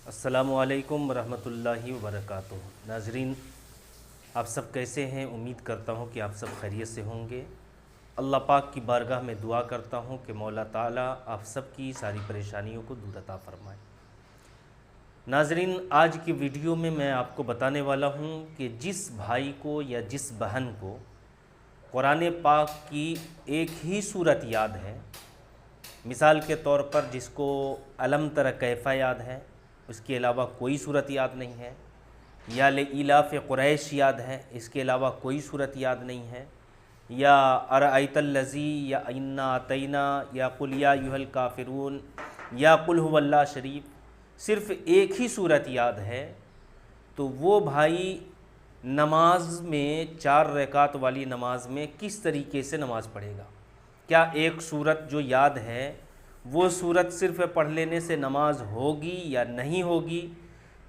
السلام علیکم ورحمۃ اللہ وبرکاتہ۔ ناظرین، آپ سب کیسے ہیں؟ امید کرتا ہوں کہ آپ سب خیریت سے ہوں گے۔ اللہ پاک کی بارگاہ میں دعا کرتا ہوں کہ مولا تعالیٰ آپ سب کی ساری پریشانیوں کو دور عطا فرمائے۔ ناظرین، آج کی ویڈیو میں آپ کو بتانے والا ہوں کہ جس بھائی کو یا جس بہن کو قرآن پاک کی ایک ہی صورت یاد ہے، مثال کے طور پر جس کو الم تر کیف یاد ہے، اس کے علاوہ کوئی صورت یاد نہیں ہے، یا لإلاف قریش یاد ہے، اس کے علاوہ کوئی صورت یاد نہیں ہے، یا ارأیت الذی، یا انا اعطینا، یا قل یا ایھا الکافرون، یا قل ھو اللہ شریف، صرف ایک ہی صورت یاد ہے، تو وہ بھائی نماز میں 4 رکعت والی نماز میں کس طریقے سے نماز پڑھے گا؟ کیا ایک صورت جو یاد ہے وہ صورت صرف پڑھ لینے سے نماز ہوگی یا نہیں ہوگی؟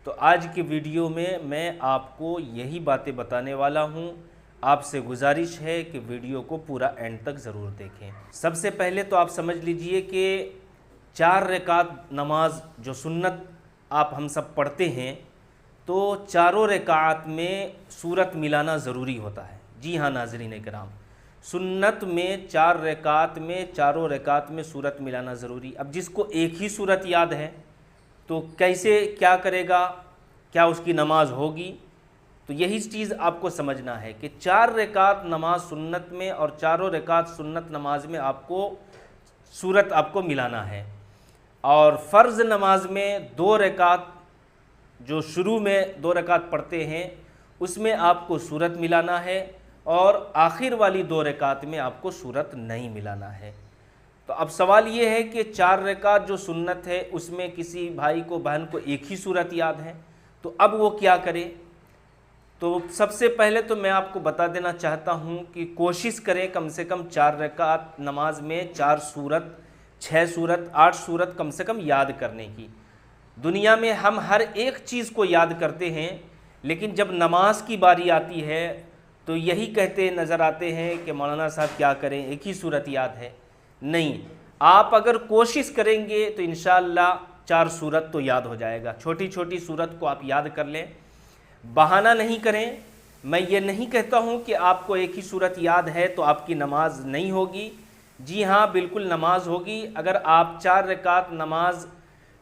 تو آج کی ویڈیو میں آپ کو یہی باتیں بتانے والا ہوں۔ آپ سے گزارش ہے کہ ویڈیو کو پورا اینڈ تک ضرور دیکھیں۔ سب سے پہلے تو آپ سمجھ لیجئے کہ 4 رکعت نماز جو سنت آپ ہم سب پڑھتے ہیں، تو چاروں رکعات میں صورت ملانا ضروری ہوتا ہے۔ جی ہاں ناظرین کرام، سنت میں 4 رکعات میں چاروں رکعات میں صورت ملانا ضروری۔ اب جس کو ایک ہی صورت یاد ہے تو کیسے کیا کرے گا؟ کیا اس کی نماز ہوگی؟ تو یہی چیز آپ کو سمجھنا ہے کہ 4 رکعت نماز سنت میں اور چاروں رکعت سنت نماز میں آپ کو صورت آپ کو ملانا ہے، اور فرض نماز میں 2 رکعت جو شروع میں 2 رکعت پڑھتے ہیں اس میں آپ کو صورت ملانا ہے، اور آخر والی 2 رکعت میں آپ کو صورت نہیں ملانا ہے۔ تو اب سوال یہ ہے کہ 4 رکعت جو سنت ہے اس میں کسی بھائی کو بہن کو ایک ہی صورت یاد ہے، تو اب وہ کیا کرے؟ تو سب سے پہلے تو میں آپ کو بتا دینا چاہتا ہوں کہ کوشش کریں کم سے کم 4 رکعت نماز میں 4 صورت، 6 صورت، 8 صورت کم سے کم یاد کرنے کی۔ دنیا میں ہم ہر ایک چیز کو یاد کرتے ہیں، لیکن جب نماز کی باری آتی ہے تو یہی کہتے نظر آتے ہیں کہ مولانا صاحب کیا کریں، ایک ہی صورت یاد ہے۔ نہیں، آپ اگر کوشش کریں گے تو انشاءاللہ 4 صورت تو یاد ہو جائے گا۔ چھوٹی چھوٹی صورت کو آپ یاد کر لیں، بہانہ نہیں کریں۔ میں یہ نہیں کہتا ہوں کہ آپ کو ایک ہی صورت یاد ہے تو آپ کی نماز نہیں ہوگی۔ جی ہاں، بالکل نماز ہوگی۔ اگر آپ 4 رکعت نماز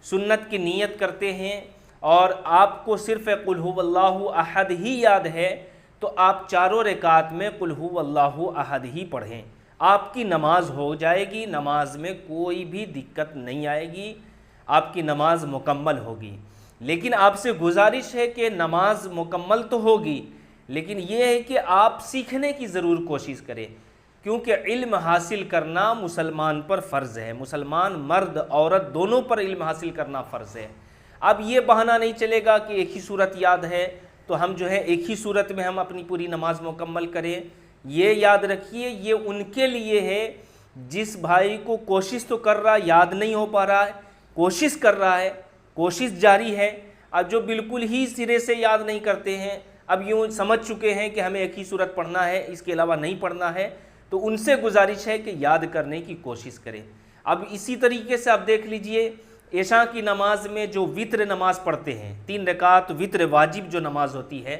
سنت کی نیت کرتے ہیں اور آپ کو صرف قل ھو اللہ احد ہی یاد ہے، تو آپ چاروں رکعت میں قل ھو اللہ احد ہی پڑھیں، آپ کی نماز ہو جائے گی۔ نماز میں کوئی بھی دقت نہیں آئے گی، آپ کی نماز مکمل ہوگی۔ لیکن آپ سے گزارش ہے کہ نماز مکمل تو ہوگی، لیکن یہ ہے کہ آپ سیکھنے کی ضرور کوشش کریں، کیونکہ علم حاصل کرنا مسلمان پر فرض ہے۔ مسلمان مرد عورت دونوں پر علم حاصل کرنا فرض ہے۔ اب یہ بہانہ نہیں چلے گا کہ ایک ہی صورت یاد ہے تو ہم جو ہے ایک ہی صورت میں ہم اپنی پوری نماز مکمل کریں۔ یہ یاد رکھیے، یہ ان کے لیے ہے جس بھائی کو کوشش تو کر رہا، یاد نہیں ہو پا رہا ہے، کوشش کر رہا ہے، کوشش جاری ہے۔ اب جو بالکل ہی سرے سے یاد نہیں کرتے ہیں، اب یوں سمجھ چکے ہیں کہ ہمیں ایک ہی صورت پڑھنا ہے، اس کے علاوہ نہیں پڑھنا ہے، تو ان سے گزارش ہے کہ یاد کرنے کی کوشش کریں۔ اب اسی طریقے سے آپ دیکھ لیجئے، عشاء کی نماز میں جو وتر نماز پڑھتے ہیں، 3 رکعت وتر واجب جو نماز ہوتی ہے،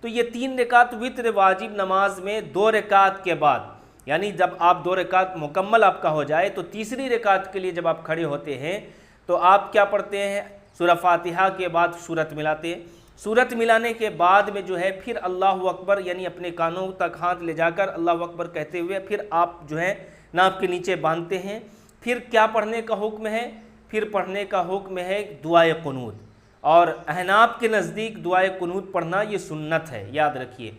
تو یہ 3 رکعت وتر واجب نماز میں 2 رکعت کے بعد، یعنی جب آپ 2 رکعت مکمل آپ کا ہو جائے تو تیسری رکعت کے لیے جب آپ کھڑے ہوتے ہیں تو آپ کیا پڑھتے ہیں؟ سورہ فاتحہ کے بعد سورت ملاتے ہیں۔ سورت ملانے کے بعد میں جو ہے پھر اللہ اکبر، یعنی اپنے کانوں تک ہاتھ لے جا کر اللہ اکبر کہتے ہوئے پھر آپ جو ہے ناف کے نیچے باندھتے ہیں۔ پھر کیا پڑھنے کا حکم ہے؟ پھر پڑھنے کا حکم ہے دعائے قنوت، اور احناف کے نزدیک دعائے قنوت پڑھنا یہ سنت ہے، یاد رکھیے۔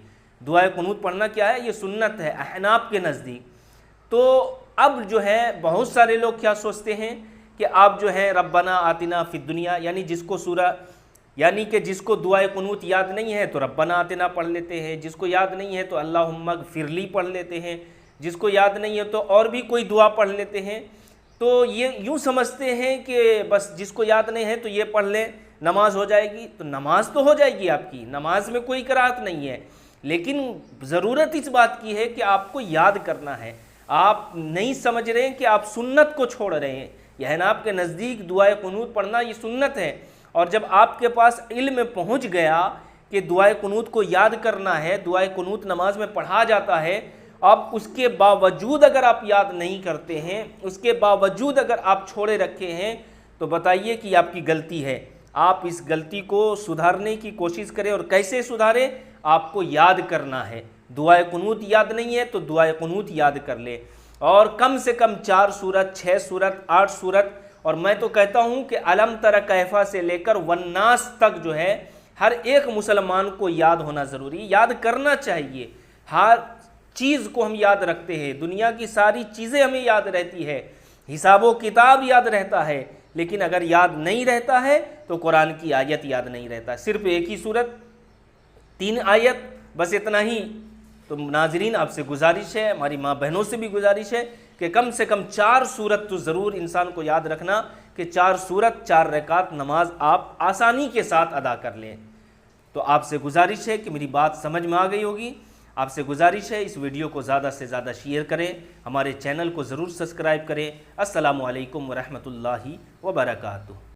دعائے قنوت پڑھنا کیا ہے؟ یہ سنت ہے احناف کے نزدیک۔ تو اب جو ہے بہت سارے لوگ کیا سوچتے ہیں کہ آپ جو ہے ربنا آتنا فی الدنیا، یعنی جس کو دعائے قنوت یاد نہیں ہے تو ربنا آتنا پڑھ لیتے ہیں، جس کو یاد نہیں ہے تو اللہم اغفر لی پڑھ لیتے ہیں، جس کو یاد نہیں ہے تو اور بھی کوئی دعا پڑھ لیتے ہیں۔ تو یہ یوں سمجھتے ہیں کہ بس جس کو یاد نہیں ہے تو یہ پڑھ لیں، نماز ہو جائے گی۔ تو نماز تو ہو جائے گی آپ کی، نماز میں کوئی کراہت نہیں ہے، لیکن ضرورت اس بات کی ہے کہ آپ کو یاد کرنا ہے۔ آپ نہیں سمجھ رہے ہیں کہ آپ سنت کو چھوڑ رہے ہیں۔ یہ احناف کے نزدیک دعائے قنوت پڑھنا یہ سنت ہے، اور جب آپ کے پاس علم پہنچ گیا کہ دعائے قنوت کو یاد کرنا ہے، دعائے قنوت نماز میں پڑھا جاتا ہے، اب اس کے باوجود اگر آپ یاد نہیں کرتے ہیں، اس کے باوجود اگر آپ چھوڑے رکھے ہیں، تو بتائیے کہ آپ کی غلطی ہے۔ آپ اس غلطی کو سدھارنے کی کوشش کریں، اور کیسے سدھاریں؟ آپ کو یاد کرنا ہے۔ دعائے قنوت یاد نہیں ہے تو دعائے قنوت یاد کر لے، اور کم سے کم 4 سورت، 6 سورت، 8 سورت، اور میں تو کہتا ہوں کہ الم تر کیف سے لے کر والناس تک جو ہے ہر ایک مسلمان کو یاد ہونا ضروری، یاد کرنا چاہیے۔ ہر چیز کو ہم یاد رکھتے ہیں، دنیا کی ساری چیزیں ہمیں یاد رہتی ہے، حساب و کتاب یاد رہتا ہے، لیکن اگر یاد نہیں رہتا ہے تو قرآن کی آیت یاد نہیں رہتا۔ صرف ایک ہی سورت، 3 آیت، بس اتنا ہی۔ تو ناظرین آپ سے گزارش ہے، ہماری ماں بہنوں سے بھی گزارش ہے کہ کم سے کم 4 سورت تو ضرور انسان کو یاد رکھنا، کہ 4 سورت 4 رکعت نماز آپ آسانی کے ساتھ ادا کر لیں۔ تو آپ سے گزارش ہے کہ میری بات سمجھ میں آ گئی ہوگی، آپ سے گزارش ہے اس ویڈیو کو زیادہ سے زیادہ شیئر کریں، ہمارے چینل کو ضرور سبسکرائب کریں۔ السلام علیکم ورحمۃ اللہ وبرکاتہ۔